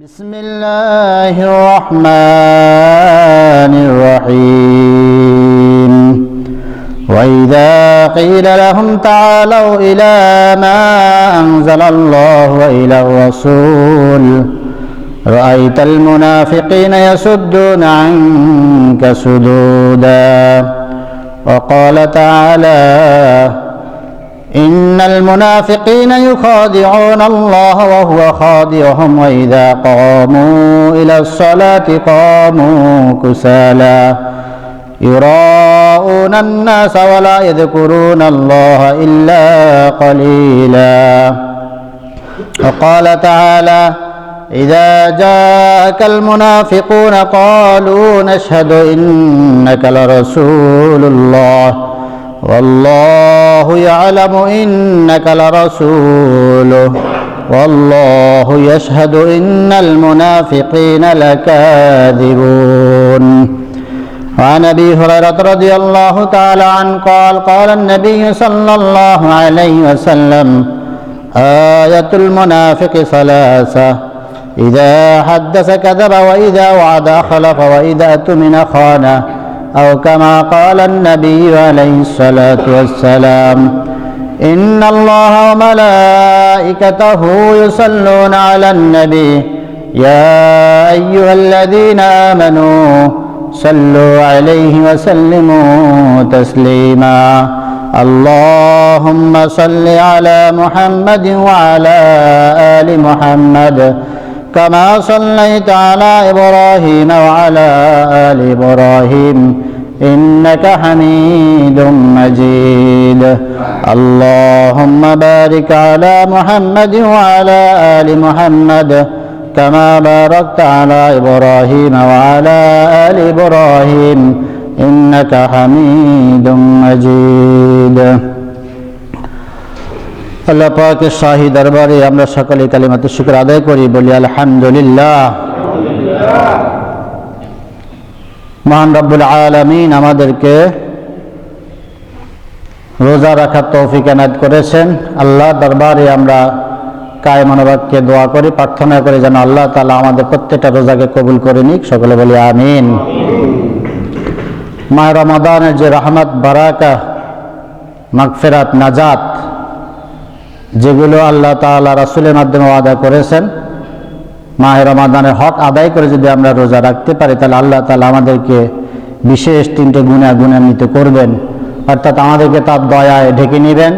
بسم الله الرحمن الرحيم وإذا قيل لهم تعالوا إلى ما أنزل الله وإلى الرسول رأيت المنافقين يصدون عنك صدودا وقال تعالى إن المنافقين يخادعون الله وهو خادعهم وإذا قاموا إلى الصلاة قاموا كسالى يراءون الناس ولا يذكرون الله إلا قليلا وقال تعالى إذا جاءك المنافقون قالوا نشهد إنك لرسول الله والله يعلم إنك لرسوله والله يشهد إن المنافقين لكاذبون وعن أبي هريرة رضي الله تعالى عنه قال قال النبي صلى الله عليه وسلم آية المنافق ثلاثة إذا حدث كذب وإذا وعد أخلف وإذا اؤتمن خان أو كما قال النبي عليه الصلاة والسلام إن الله وملائكته يصلون على النبي يا أيها الذين آمنوا صلوا عليه وسلموا تسليما اللهم صل على محمد وعلى آل محمد كما صليت على إبراهيم وعلى آل إبراهيم إنك حميد مجيد اللهم بارك على محمد وعلى آل محمد كما باركت على إبراهيم وعلى آل إبراهيم إنك حميد مجيد আল্লাহ পাকের শাহী দরবারে আমরা সকলে কালিমাতুশ শুকর আদায় করি, বলি আলহামদুলিল্লাহ। মহান রব্বুল আলামিন আমাদেরকে রোজা রাখার তৌফিক এনায়েত করেছেন। আল্লাহ দরবারে আমরা কায়ে মনোবাক্যে দোয়া করি, প্রার্থনা করি যেন আল্লাহ তাআলা আমাদের প্রত্যেকটা রোজাকে কবুল করে নিক। সকলে বলি আমিন। মাহ রমাদানের যে রহমত, বারাকা, মাগফিরাত, নাজাত যেগুলো আল্লাহ তাআলা রাসূলের মাধ্যমে ওয়াদা করেছেন, মাহে রমাদানের হক আদায় করে যদি আমরা রোজা রাখতে পারি তাহলে আল্লাহ তাআলা আমাদেরকে বিশেষ তিনটে গুণান্বিত করবেন। অর্থাৎ আমাদেরকে তার দয়ায় ঢেকে নেবেন,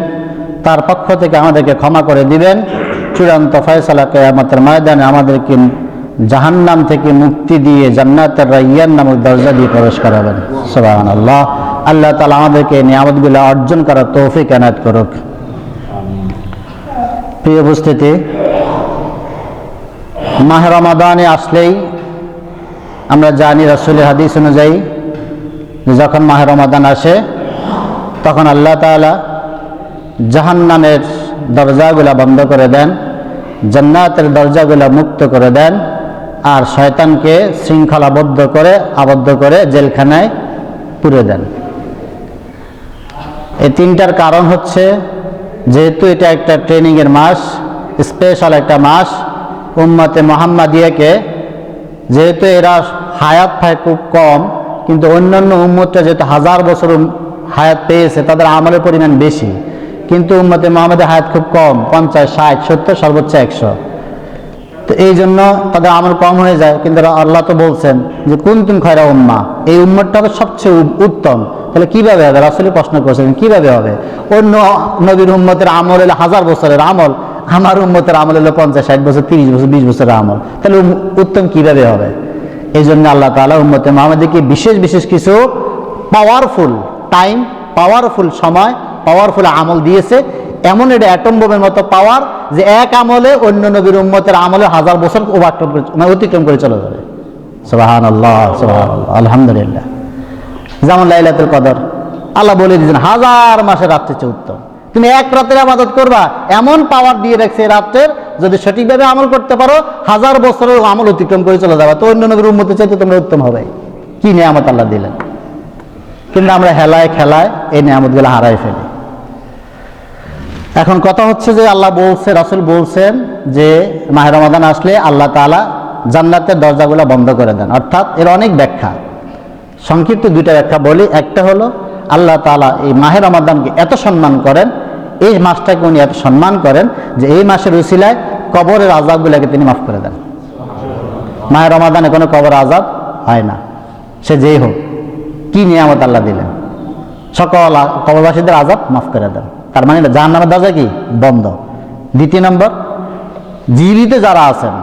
তার পক্ষ থেকে আমাদেরকে ক্ষমা করে দিবেন, চূড়ান্ত ফয়সালা কিয়ামতের ময়দানে আমাদেরকে জাহান্নাম থেকে মুক্তি দিয়ে জান্নাতের রায়্যান নামক দরজা দিয়ে প্রবেশ করাবেন। সুবহানাল্লাহ। আল্লাহ তাআলা আমাদেরকে এই নিয়ামতগুলো অর্জন করার তৌফিক এনায়েত করুক। প্রিয় উপস্থিতি, মাহ রমাদানে আসলেই আমরা জানি রাসূলের হাদিস অনুযায়ী যখন মাহ রমাদান আসে তখন আল্লাহ তাআলা জাহান্নামের দরজাগুলা বন্ধ করে দেন, জান্নাতের দরজাগুলা মুক্ত করে দেন, আর শয়তানকে শৃঙ্খলাবদ্ধ করে আবদ্ধ করে জেলখানায় পুরে দেন। এই তিনটার কারণ হচ্ছে, যেহেতু এটা একটা ট্রেনিংয়ের মাস, স্পেশাল একটা মাস, উম্মতে মুহাম্মাদিয়াকে যেহেতু এরা হায়াত পায় খুব কম, কিন্তু অন্যান্য উম্মতরা যেহেতু হাজার বছর হায়াত পেয়েছে তাদের আমলের পরিমাণ বেশি, কিন্তু উম্মতে মুহাম্মাদের হায়াত খুব কম, 50, 60, 70, সর্বোচ্চ 100। তো এই জন্য তাদের আমল কম হয়ে যায়। কিন্তু আল্লাহ তো বলছেন যে কুনতুম খায়রা উম্মাহ, এই উম্মতটা হবে সবচেয়ে উত্তম। তাহলে কিভাবে হবে? রাসূল প্রশ্ন করেছেন কিভাবে হবে? অন্য নবীর উম্মতের আমল হলো 1000 বছরের আমল, আমার উম্মতের আমল হলো 50, 60 বছর, 30 বছর, 20 বছরের আমল, তাহলে উত্তম কিভাবে হবে? এই জন্য আল্লাহ তাআলা উম্মতে মুহাম্মাদকে বিশেষ বিশেষ কিছু পাওয়ারফুল টাইম, পাওয়ারফুল সময়, পাওয়ারফুল আমল দিয়েছে। এমন এটা অ্যাটম বোমের মতো পাওয়ার যে এক আমলে অন্য নবীর উম্মতের আমলে 1000 বছর অতিক্রম করে চলে যাবে। সুবহানাল্লাহ, সুবহানাল্লাহ, আলহামদুলিল্লাহ। যেমন লাইলাতুল কদর, আল্লাহ বলে দিয়েছেন 1000 মাসের রাতের চেয়ে উত্তম। তুমি এক রাতের ইবাদত করবা, এমন পাওয়ার দিয়ে রাখছে এই রাতের, যদি সঠিকভাবে আমল করতে পারো 1000 বছরের আমল অতিক্রম করে চলে যাবে, তো অন্য নবীর উম্মতের চাইতে তোমরা উত্তম হবে। কি নিয়ামত আল্লাহ দিলেন! কিন্তু আমরা হেলায় খেলায় এই নিয়ামতগুলো হারাই ফেলি। এখন কথা হচ্ছে যে আল্লাহ বলছে, রাসূল বলছেন যে মাহে রমাদান আসলে আল্লাহ তাআলা জান্নাতের দরজাগুলো বন্ধ করে দেন। অর্থাৎ এর অনেক ব্যাখ্যা, সংক্ষিপ্ত দুইটা ব্যাখ্যা বলি। একটা হলো আল্লাহ তাআলা এই মাহে রমাদানকে এত সম্মান করেন, এই মাসটাকে উনি এত সম্মান করেন যে এই মাসের উসিলায় কবরের আযাবগুলোকে তিনি মাফ করে দেন। মাহে রমাদানে কোনো কবর আযাব হয় না, সে যেই হোক। কি নিয়ামত আল্লাহ দিলেন, সকল কবরবাসীদের আযাব মাফ করে দেন। তার মানে জাহান্নামের দরজা কি বন্ধ। দ্বিতীয় নম্বর, জীবিত যারা আছেন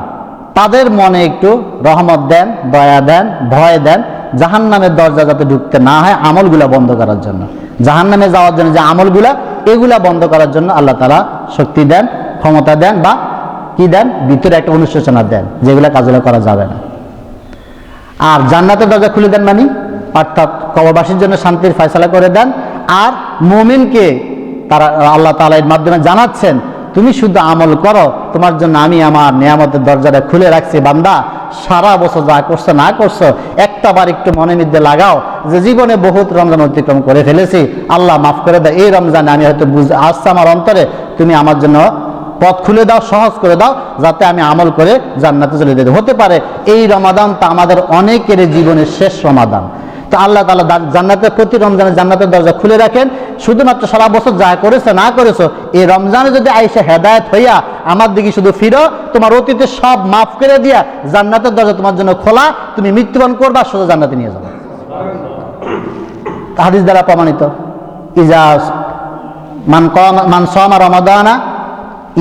তাদের মনে একটু রহমত দেন, দয়া দেন, ভয় দেন, জাহান্নামের দরজা যাতে ঢুকতে না হয় আমলগুলা বন্ধ করার জন্য, জাহান্নামে যাওয়ার জন্য যে আমলগুলা এগুলা বন্ধ করার জন্য আল্লাহ তাআলা শক্তি দেন, ক্ষমতা দেন, বা কি দেন, ভিতরে একটা অনুশোচনা দেন যেগুলা কাজগুলো করা যাবে না। আর জান্নাতের দরজা খুলে দেন মানে অর্থাৎ কবরবাসীর জন্য শান্তির ফয়সালা করে দেন। আর মুমিনকে তারা আল্লাহ তাআলা এর মাধ্যমে জানাচ্ছেন, তুমি শুধু আমল করো, তোমার জন্য আমি আমার নিয়ামতের দরজাটা খুলে রাখছি। বান্দা, সারা বছর যা করছো না করছো, একটা বার একটু মনের মধ্যে লাগাও যে জীবনে বহুত রমজান অতিক্রম করে ফেলেছি, আল্লাহ মাফ করে দাও। এই রমজানে আমি হয়তো আসছে আমার অন্তরে, তুমি আমার জন্য পথ খুলে দাও, সহজ করে দাও, যাতে আমি আমল করে জান্নাতে চলে যেতে। হতে পারে এই রমাদান তা আমাদের অনেকের জীবনের শেষ রমাদান, তো আল্লাহ তাআলা জান্নাতের প্রতি রমজানে জান্নাতের দরজা খুলে রাখেন। শুধুমাত্র সারা বছর যা করেছো না করেছো, এই রমজানে যদি আইসা হেদায়েত হইয়া আমার দিকে শুধু ফিরো, তোমার অতীতে সব মাফ করে দিয়া জান্নাতের দরজা তোমার জন্য খোলা, তুমি মৃত্যুবরণ করবা, সোজা জান্নাতে নিয়ে যাবে। হাদিস দ্বারা প্রমাণিত, ইজা মান সামা রমাদানা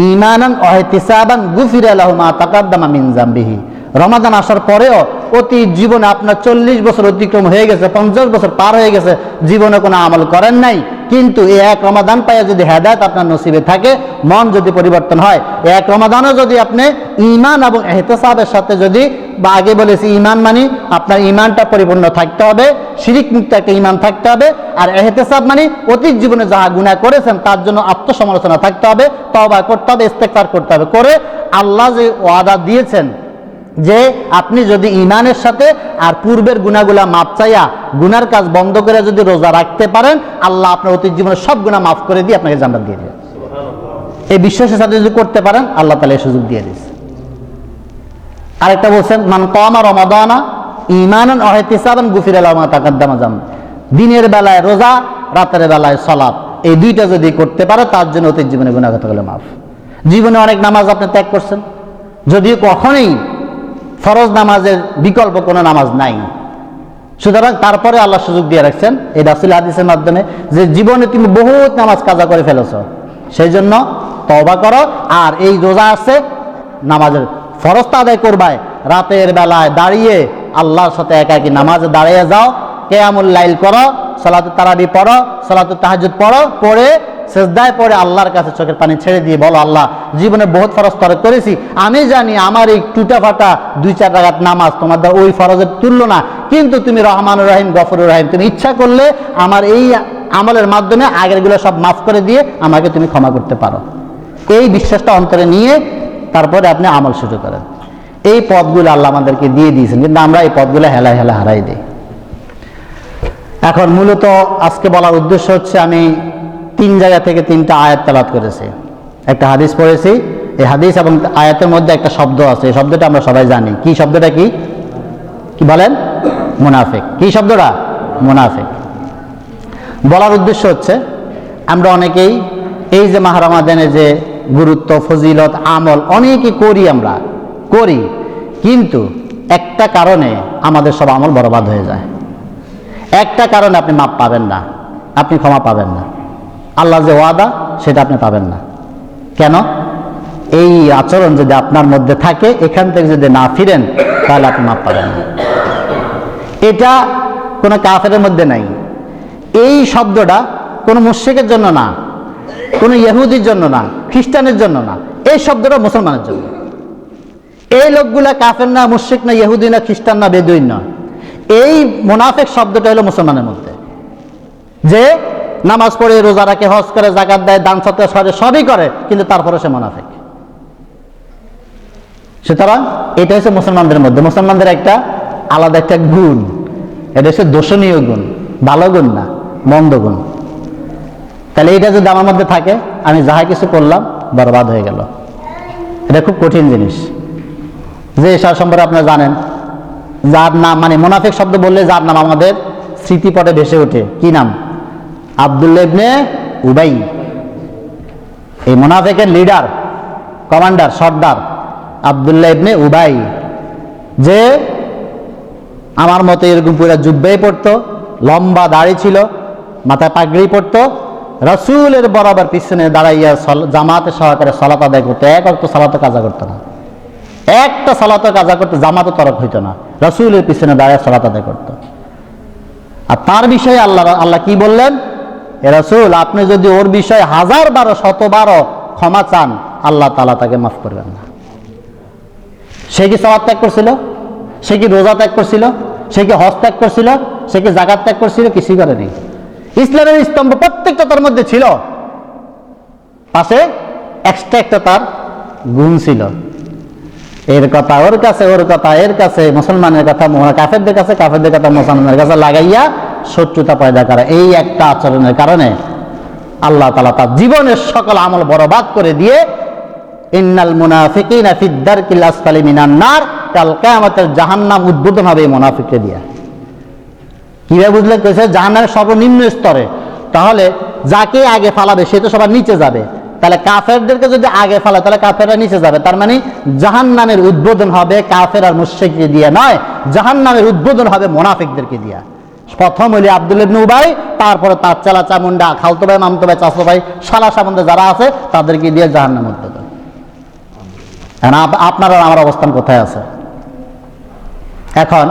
ঈমানান ওয়া ইহতিসাবান গুফিরা লাহু মা তাকাদ্দামা মিন যামবিহি। রমাদান আসার পরেও অতি জীবনে আপনার 40 বছর অতিক্রম হয়ে গেছে, 50 বছর পার হয়ে গেছে, জীবনে কোনো আমল করেন নাই, কিন্তু এই এক রমাদান পাইয়া যদি হেদায়েত আপনার নসিবে থাকে, মন যদি পরিবর্তন হয়, এক রমাদানও যদি আপনি ঈমান এবং ইহতিসাবের সাথে যদি, বা আগে বলেছি ঈমান মানে আপনার ঈমানটা পরিপূর্ণ থাকতে হবে, শিরিক মুক্ত একটা ঈমান থাকতে হবে। আর ইহতিসাব মানে অতীত জীবনে যা গুনাহ করেছেন তার জন্য আত্মসমালোচনা থাকতে হবে, তওবা করতে হবে, ইস্তেগফার করতে হবে, করে আল্লাহ যে ওয়াদা দিয়েছেন যে আপনি যদি ঈমানের সাথে আর পূর্বের গুনাহগুলা মাপ চাইয়া গুনার কাজ বন্ধ করে যদি রোজা রাখতে পারেন, আল্লাহ আপনার অতীত জীবনের সব গুনাহ মাফ করে দিয়ে আপনাকে জান্নাত দিয়ে দিবেন। এই বিশ্বাসের সাথে যদি করতে পারেন, আল্লাহ তাআলা এই সুযোগ দিয়ে দিয়েছে। আরেকটা বলছেন, মান কামা রমাদানা ঈমানান ওয়া ইহতিসাবান গুফিরা লাহু মা তাকাদ্দামা যাম। দিনের বেলায় রোজা, রাতের বেলায় সালাত, এই দুইটা যদি করতে পারে তার জন্য অতীত জীবনে গুনাহগুলো মাফ। জীবনে অনেক নামাজ আপনি ত্যাগ করছেন, যদিও কখনোই ফরজ নামাজের বিকল্প কোনো নামাজ নাই, সুতরাং তারপরে আল্লাহ সুযোগ দিয়ে রাখছেন এই রাসূল হাদিসের মাধ্যমে যে জীবনে তুমি বহুত নামাজ কাজা করে ফেলেছো, সেই জন্য তওবা করো। আর এই রোজা আছে, নামাজের ফরজটা আদায় করবাই, রাতের বেলায় দাঁড়িয়ে আল্লাহর সাথে একাকী নামাজে দাঁড়িয়ে যাও, কিয়ামুল লাইল করো, সালাতুত তারাবি পড়ো, সালাতুত তাহাজ্জুদ পড়ো, পড়ে সেজদায় পড়ে আল্লাহর কাছে চোখের পানি ছেড়ে দিয়ে বলো, আল্লাহ জীবনে বহুত ফরজ তরক করেছি, আমি জানি আমার এই টুটা ফাটা 2-4 রাকাত নামাজ তোমাদের ওই ফরজের তুল্য না, কিন্তু তুমি রহমানুর রহিম, গফুরুর রহিম, তুমি ইচ্ছা করলে আমার এই আমলের মাধ্যমে আগেরগুলো সব মাফ করে দিয়ে আমাকে তুমি ক্ষমা করতে পারো। এই বিশ্বাসটা অন্তরে নিয়ে তারপরে আপনি আমল শুরু করেন। এই পথগুলো আল্লাহ আমাদেরকে দিয়ে দিয়েছেন, কিন্তু আমরা এই পথগুলো হেলায় হেলায় হারাই দিই। এখন মূলত আজকে বলার উদ্দেশ্য হচ্ছে, আমি 3 জায়গা থেকে 3টা আয়াত তেলাওয়াত করেছি, একটা হাদিস পড়েছি। এই হাদিস এবং আয়াতের মধ্যে একটা শব্দ আছে, এই শব্দটা আমরা সবাই জানি। কি শব্দটা? কি কি বলেন? মুনাফিক। কি শব্দটা? মুনাফিক। বলার উদ্দেশ্য হচ্ছে, আমরা অনেকেই এই যে মাহ রমাদানের যে গুরুত্ব, ফজিলত, আমল অনেকেই করি, আমরা করি, কিন্তু একটা কারণে আমাদের সব আমল বরবাদ হয়ে যায়। একটা কারণে আপনি মাপ পাবেন না, আপনি ক্ষমা পাবেন না, আল্লাহ যে ওয়াদা সেটা আপনি পাবেন না। কেন? এই আচরণ যদি আপনার মধ্যে থাকে, এখান থেকে যদি না ফিরেন, তাহলে আপনি মাপ পাবেন না। এটা কোনো কাফেরের মধ্যে নাই। এই শব্দটা কোনো মুশরিকের জন্য না, কোনো ইহুদির জন্য না, খ্রিস্টানের জন্য না, এই শব্দটা মুসলমানের জন্য। এই লোকগুলা কাফের না, মুশরিক না, ইহুদি না, খ্রিস্টান না, বেদুইন না। এই মুনাফিক শব্দটা হলো মুসলমানের মধ্যে, যে নামাজ পড়ে, রোজা রাখে, হজ করে, যাকাত দেয়, দান সৎকার করে, সবই করে, কিন্তু তারপরে সে মুনাফিক। সুতরাং এটা হচ্ছে মুসলমানদের মধ্যে, মুসলমানদের একটা আলাদা একটা গুণ, এটা হচ্ছে দোষণীয় গুণ, ভালো গুণ না, মন্দ গুণ। তাহলে এটা যদি আমার মধ্যে থাকে, আমি যাহা কিছু করলাম বরবাদ হয়ে গেল। এটা খুব কঠিন জিনিস। যে এশার সম্পর্কে আপনারা জানেন, যার নাম মানে মুনাফিক শব্দ বললে যার নাম আমাদের স্মৃতিপটে ভেসে ওঠে, কি নাম? আব্দুল্লাহ ইবনে উবাই। এই মুনাফিকের লিডার, কমান্ডার, সর্দার আব্দুল্লাহ ইবনে উবাই, যে আমার মতো এরকম পুরো জুব্বাই পড়তো, লম্বা দাড়ি ছিল, মাথায় পাগড়ি পড়তো, রাসূলের বরাবর পিছনে দাঁড়াইয়া জামাতে সহকারে সালাত আদায় করতো। এক ওয়াক্ত সালাতে কাজা করতো না, একটা সালাতে কাজা করতে জামাতে তরক হইতো না, রাসূলের পিছনে দাঁড়ায় সালাত আদায় করতো। আর তার বিষয়ে আল্লাহ কি বললেন? এ রাসূল, আপনি যদি ওর বিষয়ে 1000 বার 100 বার ক্ষমা চান, আল্লাহ তাআলা তাকে মাফ করবেন না। সে কি সালাত ত্যাগ করছিল? সে কি রোজা ত্যাগ করছিল? সে কি হজ ত্যাগ করছিল? সে কি যাকাত ত্যাগ করছিল? কিছুই করেনি। ইসলামের স্তম্ভ প্রত্যেকটা তার মধ্যে ছিল, পাশে এক্সট্রা একটা তার গুণ ছিল। এর কথা ওর কাছে, ওর কথা এর কাছে, মুসলমানের কথা কাফেরদের কাছে, কাফেরদের কথা মুসলমানের কাছে লাগাইয়া শত্রুতা পয়দা করা, এই একটা আচরণের কারণে আল্লাহ তাআলা তার জীবনের সকল আমল বরবাদ করে দিয়ে ইন্নাল মুনাফিকিনা ফিদ দারকিল আসফালি মিনান নার, কাল কিয়ামতের জাহান্নাম উদ্বোধন হবে এই মুনাফিককে দিয়া। কিভাবে বুঝলে? কইছে জাহান্নামের সর্বনিম্ন স্তরে। তাহলে যাকে আগে ফালাবে সে তো সবার নিচে যাবে, তাহলে কাফেরদেরকে যদি আগে ফালায় তাহলে কাফেররা নিচে যাবে। তার মানে জাহান্নামের উদ্বোধন হবে কাফের আর মুশরিককে দিয়ে নয়, জাহান্নামের উদ্বোধন হবে মুনাফিকদেরকে দিয়া। প্রথম হইলে আব্দুল্লাহ ইবনে উবাই, তারপরে তার চালা চামুন্ডা, খালতো ভাই, মামতো ভাই, চাচতো ভাই, শালা সম্বন্ধে যারা আছে তাদেরকে দিয়ে জাহান্নাম উদ্বোধন। আপনারা আমার অবস্থান কোথায় আছে? এখন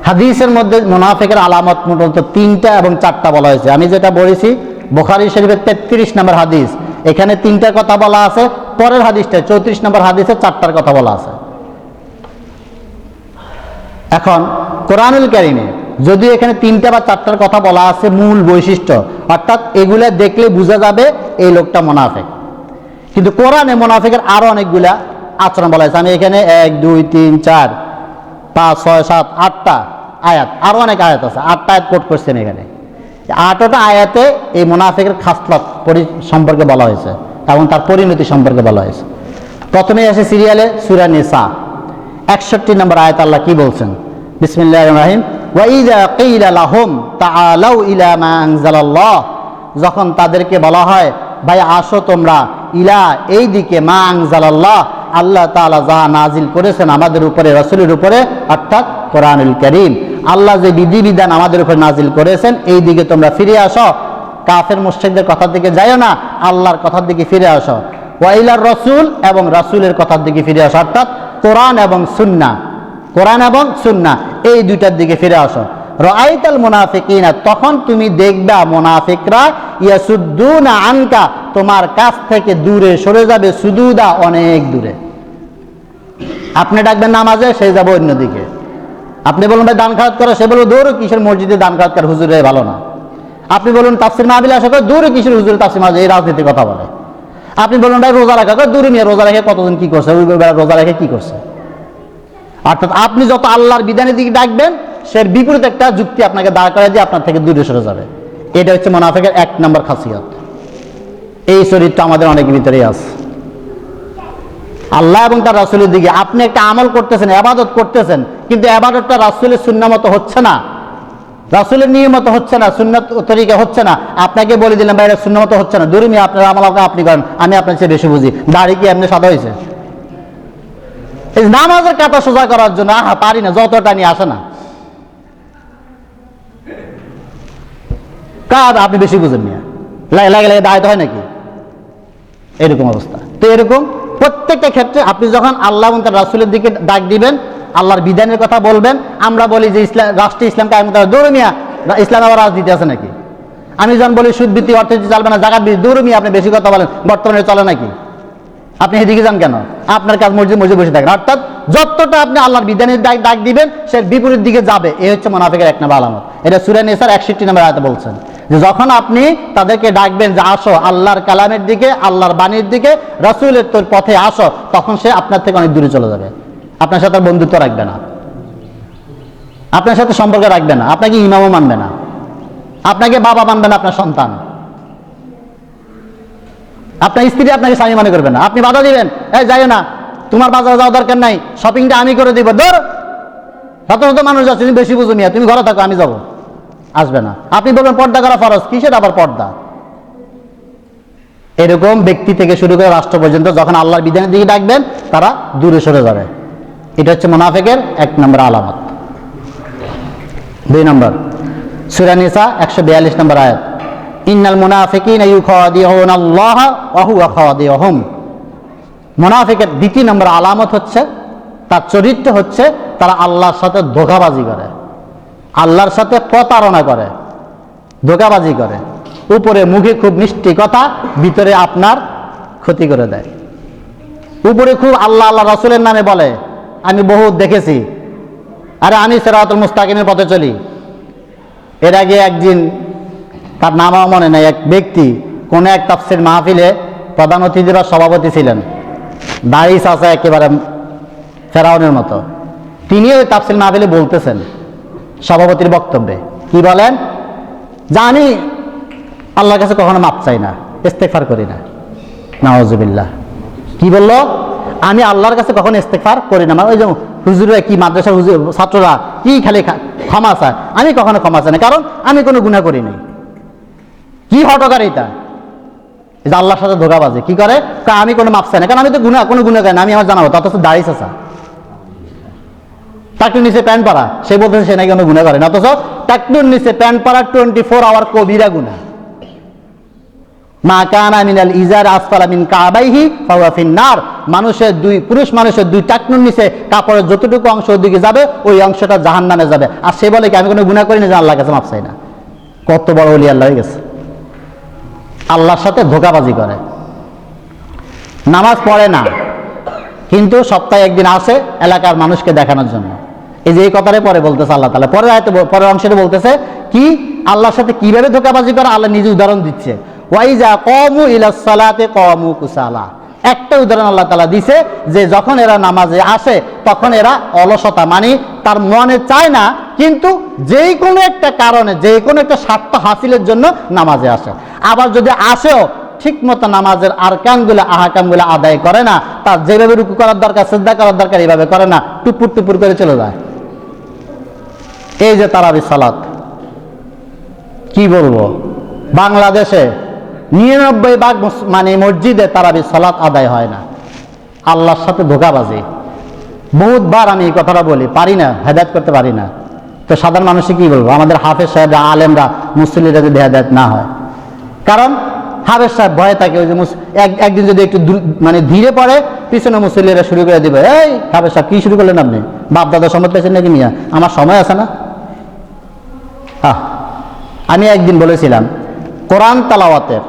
হাদিসের মধ্যে মুনাফিকের আলামত মোটামুটি 3টা এবং 4টা বলা হয়েছে। আমি যেটা বলেছি বুখারী শরীফের 33 নম্বর হাদিস, এখানে 3টার কথা বলা আছে, পরের হাদিসটা 34 নম্বর হাদিসে 4টার কথা বলা আছে। এখন কোরআনুল কারীমে যদি এখানে 3টা বা 4টার কথা বলা আছে মূল বৈশিষ্ট্য, অর্থাৎ এগুলা দেখলে বোঝা যাবে এই লোকটা মুনাফিক, কিন্তু কোরআনে মুনাফিকের আরো অনেকগুলা আচরণ বলা হয়েছে। আমি এখানে 1 2 3 4 5 6 7 8টা আয়াত, আরো অনেক আয়াত আছে, 8টা আয়াত কোট করছেন এখানে। 8টা আয়াতে এই মুনাফিকের খাসলত সম্পর্কে বলা হয়েছে এবং তার পরিণতি সম্পর্কে বলা হয়েছে। প্রথমে আসে সিরিয়ালে সূরা নিসা 61 নম্বর আয়াত। আল্লাহ কি বলছেন? বিসমিল্লাহির রহমানির রহিম, ওয়া ইযা কিলা লাহুম তাআলাউ ইলা মা আনজালাল্লাহ, যখন তাদেরকে বলা হয় ভাই আসো তোমরা, ইলা এই দিকে, মা আনজালাল্লাহ আল্লাহ তাআলা যা নাজিল করেছেন আমাদের উপরে, রাসূলের উপরে, অর্থাৎ কোরআনুল কারীম, আল্লাহ যে বিধিবিধান আমাদের উপর নাজিল করেছেন এই দিকে তোমরা ফিরে আসো। কাফের মুশরিকদের কথার দিকে যাইও না, আল্লাহর কথার দিকে ফিরে আসো। ওয়া ইলার রাসূল, এবং রাসূলের কথার দিকে ফিরে আসো, অর্থাৎ কোরআন এবং সুন্নাহ, কোরআন এবং সুন্নাহ এই দুইটার দিকে ফিরে আসো। রাআইতাল মুনাফিকিনা, তখন তুমি দেখবা মুনাফিকরা ইয়াসুদ্দুনা আনকা, তোমার কাছ থেকে দূরে সরে যাবে, সুদুদা অনেক দূরে। আপনি ডাকবেন নামাজে, সে যাবে অন্যদিকে। আপনি বলুন ভাই দান খারাত করো, সে বলবে দৌড় কিসের মসজিদে দান খারাত কর, হুজুরে ভালো না। আপনি বলুন তাফসির মাহফিলে আসা করে, দৌড়ে কিসের হুজুরে তাফসির মাহফিল, এই রাজনীতির কথা বলে। আপনি বলুন ভাই রোজা রাখা করে, দূরে নিয়ে রোজা রেখে কতজন কি করছে, ওই রোজা রেখে কি করছে। অর্থাৎ আপনি যত আল্লাহর বিধানের দিকে ডাকবেন, সে বিপরীত একটা যুক্তি আপনাকে দাঁড় করায় দিয়ে আপনার থেকে দূরে সরে যাবে। এটা হচ্ছে মুনাফিকের 1 নম্বর খাসিয়ত। এই চরিত্র আমাদের অনেকের ভিতরেই আছে। আল্লাহ এবং তার রাসূলের দিকে আপনি একটা আমল করতেছেন, ইবাদত করতেছেন, কিন্তু ইবাদতটা রাসূলের সুন্নাহ মতো হচ্ছে না, রাসূলের নিয়ম মতো হচ্ছে না, সুন্নাত তরিকা হচ্ছে না। আপনাকে বলে দিলাম ভাই এটা সুন্নাহ মতো হচ্ছে না, দূরে নিয়ে আপনার আমল আপনি করেন, আমি আপনার চেয়ে বেশি বুঝি। দাড়ি কি এমনি সাদা হয়েছে? এই নামাজের কাটা সোজা করার জন্য পারি না, যতটা নিয়ে আসে না, কার আপনি বেশি বুঝেন নিয়ে লাগে লাগে লাগে দায়িত্ব হয় নাকি? এরকম অবস্থা। তো এরকম প্রত্যেকটা ক্ষেত্রে আপনি যখন আল্লাহ এবং তার রাসূলের দিকে ডাক দিবেন, আল্লাহর বিধানের কথা বলবেন। আমরা বলি যে ইসলাম, রাষ্ট্রে ইসলাম কায়েম করা, দৌড়ে মিয়া ইসলাম আবার রাজনীতি আছে নাকি? আমি যখন বলি সুদ ভিত্তিক অর্থনীতি চলবে না, জাকাত ভিত্তিক, দৌড়ে মিয়া আপনি বেশি কথা বলেন, বর্তমানে চলে নাকি? আপনি এদিকে যান কেন? আপনার কাজ মসজিদ মসজিদ বসে থাকেন। অর্থাৎ যতটা আপনি আল্লাহর বিধানের ডাক দিবেন, সে বিপরীত দিকে যাবে। এই হচ্ছে মুনাফিকের 1 নম্বর আলামত। এটা সূরা নিসার 61 নম্বর আয়াতে বলছেন যে যখন আপনি তাদেরকে ডাকবেন যে আসো আল্লাহর কালামের দিকে, আল্লাহর বাণীর দিকে, রাসূলের তোর পথে আসো, তখন সে আপনার থেকে অনেক দূরে চলে যাবে। আপনার সাথে বন্ধুত্ব রাখবে না, আপনার সাথে সম্পর্ক রাখবে না, আপনাকে ইমামও মানবে না, আপনাকে বাবা মানবে না, আপনার সন্তান, আপনার স্ত্রী আপনাকে স্বামী মনে করবে না। আপনি বাধা দিবেন, এই যাইও না, তোমার বাজারে যাওয়ার দরকার নাই, শপিংটা আমি করে দিব, ধর শত শত মানুষ আছে, তুমি বেশি বুঝো মিয়া, তুমি ঘরে থাকো, আমি যাব, আসবে না। আপনি বলবেন পর্দা করা ফরজ, কিসের আবার পর্দা? এরকম ব্যক্তি থেকে শুরু করে রাষ্ট্র পর্যন্ত যখন আল্লাহর বিধানের দিকে ডাকবেন তারা দূরে সরে যাবে। এটা হচ্ছে মুনাফিকের 1 নম্বর আলামত। 2 নম্বর, সূরা নিসা 142 নম্বর আয়াত, ইন্নাল মুনাফিকিনা ইউখাদিউনা আল্লাহ ওয়া হুয়া খাদিউহুম। মুনাফিকের 2 নম্বর আলামত হচ্ছে, তার চরিত্র হচ্ছে, তারা আল্লাহর সাথে ধোঁকাবাজি করে, আল্লাহর সাথে প্রতারণা করে, ধোঁকাবাজি করে। উপরে মুখে খুব মিষ্টি কথা, ভিতরে আপনার ক্ষতি করে দেয়। উপরে খুব আল্লাহ আল্লাহ রাসূলের নামে বলে, আমি বহুত দেখেছি, আরে আমি সিরাতুল মুস্তাকিমের পথে চলি। এর আগে একদিন, তার নামও মনে নেই, এক ব্যক্তি কোন এক তাফসীর মাহফিলে প্রধান অতিথিরা সভাপতি ছিলেন, দাড়ি চাচা একেবারে ফেরাউনের মতো। তিনি ওই তাফসীর মাহফিলে বলতেছেন সভাপতির বক্তব্যে, কি বলেন, জানি আল্লাহর কাছে কখনো মাপ চাই না, ইস্তেগফার করি না। নাউজুবিল্লাহ। কি বললো? আমি আল্লাহর কাছে কখনো ইস্তেগফার করি না। মানে ওই যে হুজুরা কি, মাদ্রাসার হুজুর ছাত্ররা কি খালি ক্ষমা চায়, আমি কখনো ক্ষমা চাই না, কারণ আমি কোনো গুনাহ করি নাই। কি হটকারিতা! এই যে আল্লাহর সাথে ধোঁকাবাজি কি করে, আমি কোনো মাপ চাই না, কারণ আমি তো কোনো গুনাহ করি না, আমি আমার জানাবো। অথচ দাড়ি চাচা, টাকটুর নিচে প্যান্ট পরা, সে বলতেছে সে নাকি কোনো গুনাহ করে না, অথচ টাকটুর নিচে প্যান্ট পরা 24 আওয়ার কবিরা গুনাহ। মা কানা মিনাল ইজার আসফালা মিন কাবাইহি ফাহুয়া ফিন্নার। মানুষের পুরুষ মানুষের 2 টাকনুর নিচে কাপড়ের যতটুকু অংশ ওদিকে যাবে, ওই অংশটা জাহান্নামে যাবে। আর সে বলে কি আমি কোনো গুনাহ করি না, যে আল্লাহর কাছে মাপ চাই না। কত বড় ওলি আল্লাহ হয়ে গেছে! আল্লাহর সাথে ধোঁকাবাজি করে, নামাজ পড়ে না, কিন্তু সপ্তাহে একদিন আসে এলাকার মানুষকে দেখানোর জন্য। এই যে এই কথাটাই পরে বলতেছে আল্লাহ তাআলা, পরের অংশে বলতেছে কি, আল্লাহর সাথে কিভাবে ধোঁকাবাজি করে আল্লাহ নিজে উদাহরণ দিচ্ছে। ওয়াইজা কমু ইলাস সালাতে কমু কুসালা। একটা উদাহরণ আল্লাহ তাআলা দিছে, যে যখন এরা নামাজে আসে তখন এরা অলসতা, মানে তার মনে চায় না, কিন্তু যেই কোনো একটা কারণে, যে কোনো একটা স্বার্থ হাসিলের জন্য নামাজে আসে। আবার যদি আসেও ঠিক মতো নামাজের আরকানগুলো আহকামগুলো আদায় করে না, তার যেভাবে রুকু করার দরকার, সিজদা করার দরকার, এইভাবে করে না, টুপুর টুপুর করে চলে যায়। এই যে তারাবি সালাত, কি বলবো, বাংলাদেশে 99% মানে মসজিদে তারাবি সালাত আদায় হয় না। আল্লাহর সাথে ধোঁকাবাজি। বহুতবার আমি এই কথাটা বলি, পারি না, হেদায়েত করতে পারি না। তো সাধারণ মানুষে কি বলবো, আমাদের হাফেজ সাহেবরা, আলেমরা, মুসল্লিরা যদি হেদায়েত না হয়। কারণ হাফেজ সাহেব ভয়ে থাকে, ওই যে একদিন যদি একটু মানে ধীরে পড়ে, পিছনে মুসল্লিরা শুরু করে দিবে, এই হাফেজ সাহেব কি শুরু করলেন আপনি, বাপ দাদা সম্মত পেয়েছেন নাকি মিয়া, আমার সময় আছে না। আমি একদিন বলেছিলাম, কোরআন তেলাওয়াতের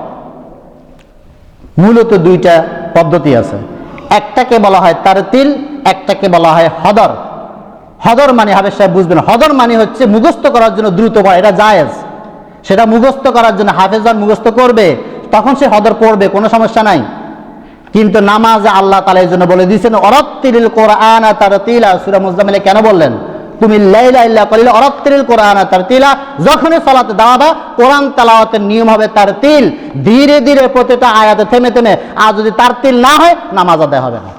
মূলত 2টা পদ্ধতি আছে। একটাকে বলা হয় তারতিল, একটাকে বলা হয় হদর। হদর মানে হাফেজ সাহেব বুঝবেন, হদর মানে হচ্ছে মুখস্থ করার জন্য দ্রুত পড়া, এটা জায়েজ। সেটা মুখস্থ করার জন্য হাফেজ যখন মুখস্থ করবে তখন সে হদর পড়বে, কোনো সমস্যা নাই। কিন্তু নামাজে আল্লাহ তাআলা এর জন্য বলে দিয়েছেন অরাত্তিলিল কোরআন তারতিলা। সূরা মুজাম্মিলে কেন বললেন, তুমি লাইলা ইল্লা কলিলা অরাত্তিলিল কোরআন তারতিলা? যখনই সালাতে দাঁড়াবা, কোরআন তেলাওয়াতের নিয়ম হবে তারতিল, ধীরে ধীরে প্রতিটা আয়াতে থেমে থেমে। আর যদি তারতিল না হয়, নামাজ আদায় হবে না।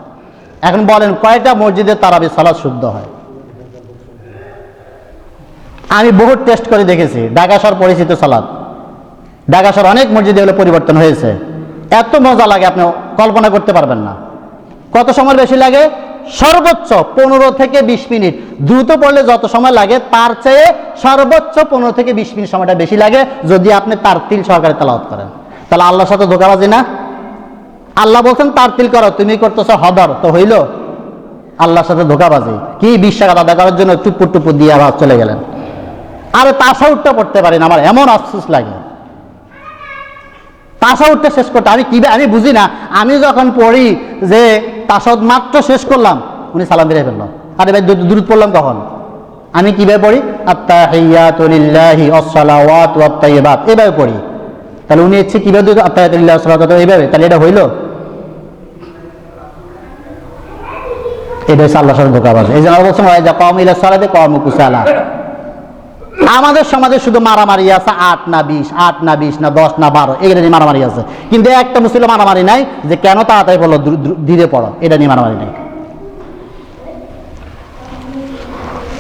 এখন বলেন, কয়টা মসজিদে তারাবি সালাত শুদ্ধ হয়? আমি বহুত টেস্ট করে দেখেছি। ঢাকা শহর পরিচিত সালাত, ঢাকা শহর অনেক মসজিদে হলে পরিবর্তন হয়েছে। এত মজা লাগে, আপনি কল্পনা করতে পারবেন না। কত সময় বেশি লাগে? সর্বোচ্চ 15 থেকে 20 মিনিট। দ্রুত পড়লে যত সময় লাগে তার চেয়ে সর্বোচ্চ 15 থেকে 20 মিনিট সময়টা বেশি লাগে, যদি আপনি তারতিল সহকারে তেলাওয়াত করেন। তাহলে আল্লাহর সাথে ধোঁকাবাজি না? আল্লাহ বলছেন তারতিল করো, তুমি করতেছো হদর, তো হইল আল্লাহর সাথে ধোঁকাবাজি। কি 20 টাকা আদায় করার জন্য টুপুর টুপুর দিয়ে আবার চলে গেলেন। আরে তাশাহুদটা পড়তে পারি না, আমার এমন আফসোস লাগে। তাশাহুদটা শেষ করতে আমি বুঝি না। আমি যখন পড়ি যে তাশাহুদ মাত্র শেষ করলাম, উনি সালাম ফিরে ফেললো। আরে ভাই দুরূদ পড়লাম কখন? আমি কিভাবে পড়ি? আত্তাহিয়াতু লিল্লাহি ওয়াসসালাওয়াতু ওয়াত-তাইয়্যিবাত, এভাবে পড়ি। তাহলে উনি ইচ্ছে কিভাবে আত্তাহিয়াতু লিল্লাহি ওয়াসসালাওয়াতু এইভাবে, তাহলে এটা হইল? এটা হচ্ছে আল্লাহর সাথে ধোঁকাবাজি। এই জন্য আল্লাহ বলছেন ওয়া ইযা কামু ইলা সালাতি কামু কুসালা। আমাদের সমাজে শুধু মারামারি আছে, 8 না 20, 8 না 20 না 10 না 12, এগুলো নিয়ে মারামারি আছে। কিন্তু একটা মুসলিম মারামারি নাই যে কেন তাড়াতাড়ি পড়লো, ধীরে পড়ো, এটা নিয়ে মারামারি নাই।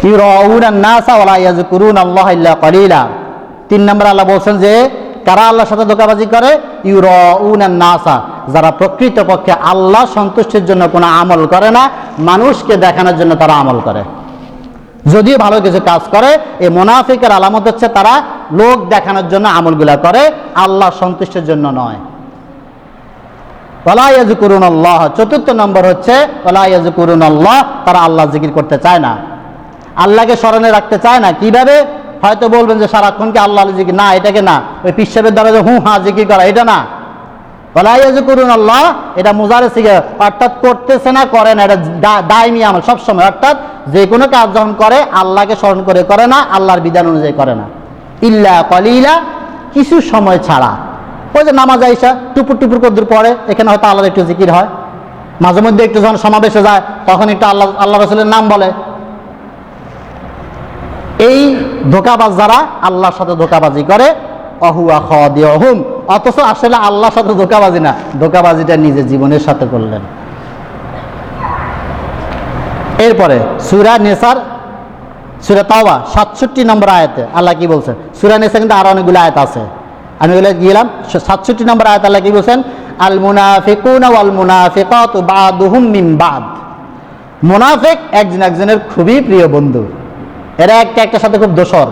ইউরাউনান নাসা ওয়া লা ইয়াযকুরুনাল্লাহা ইল্লা কালিলা। 3 নম্বর আল্লাহ বলছেন যে কারা আল্লাহর সাথে ধোঁকাবাজি করে, ইউরাউনান নাসা, যারা প্রকৃতপক্ষে আল্লাহ সন্তুষ্টির জন্য কোনো আমল করে না, মানুষকে দেখানোর জন্য তারা আমল করে। যদিও ভালো কিছু কাজ করে, এই মুনাফিকের আলামত হচ্ছে তারা লোক দেখানোর জন্য আমলগুলা করে, আল্লাহ সন্তুষ্টির জন্য নয়। ওয়ালা ইয়াযকুরুনাল্লাহ, 4th নম্বর হচ্ছে ওয়ালা ইয়াযকুরুনাল্লাহ, তারা আল্লাহ জিকির করতে চায় না, আল্লাহকে স্মরণে রাখতে চায় না। কিভাবে? হয়তো বলবেন যে সারাক্ষণ কি আল্লাহ জিকির, না এটাকে না, ওই পিসাবের দ্বারা যে হা জিকির করা, এটা না। ওয়ালা ইয়াযকুরুনাল্লাহ এটা মুজারে সিগা, অর্থাৎ করতেছে না, করে না, এটা দায়মি আমল সবসময়, অর্থাৎ যে কোনো কাজ যখন করে আল্লাহকে স্মরণ করে করে না, আল্লাহর বিধান অনুযায়ী করে না। ইল্লা কলিলা, কিছু সময় ছাড়া। ওই যে নামাজ আইসা টুপুর টুপুর কদ্দুর পড়ে, এখানে হয়তো আল্লাহর একটু জিকির হয়, মাঝে মধ্যে একটু যখন সমাবেশে যায় তখন একটু আল্লাহ রাসূলের নাম বলে। এই ধোঁকাবাজ যারা আল্লাহর সাথে ধোঁকাবাজি করে, অহুয়া খাদিউহুম, অথচ আসলে আল্লাহর সাথে ধোঁকাবাজি না, ধোঁকাবাজিটা নিজের জীবনের সাথে করলেন। এরপরে সূরা নিসার, সূরা তাওবা 67 নম্বর আয়াতে আল্লাহ কি বলছেন? সূরা নিসা কিন্তু আরো অনেকগুলো আয়াত আছে, আমি বলে গেলাম 67 নম্বর আয়াত আল্লাহ কি বলছেন? আল মুনাফিকুনা ওয়াল মুনাফিকাতু বাদুহুম মিন বাদ। মুনাফিক একজন একজনের খুবই প্রিয় বন্ধু, এরা একটার সাথে খুব দোসর।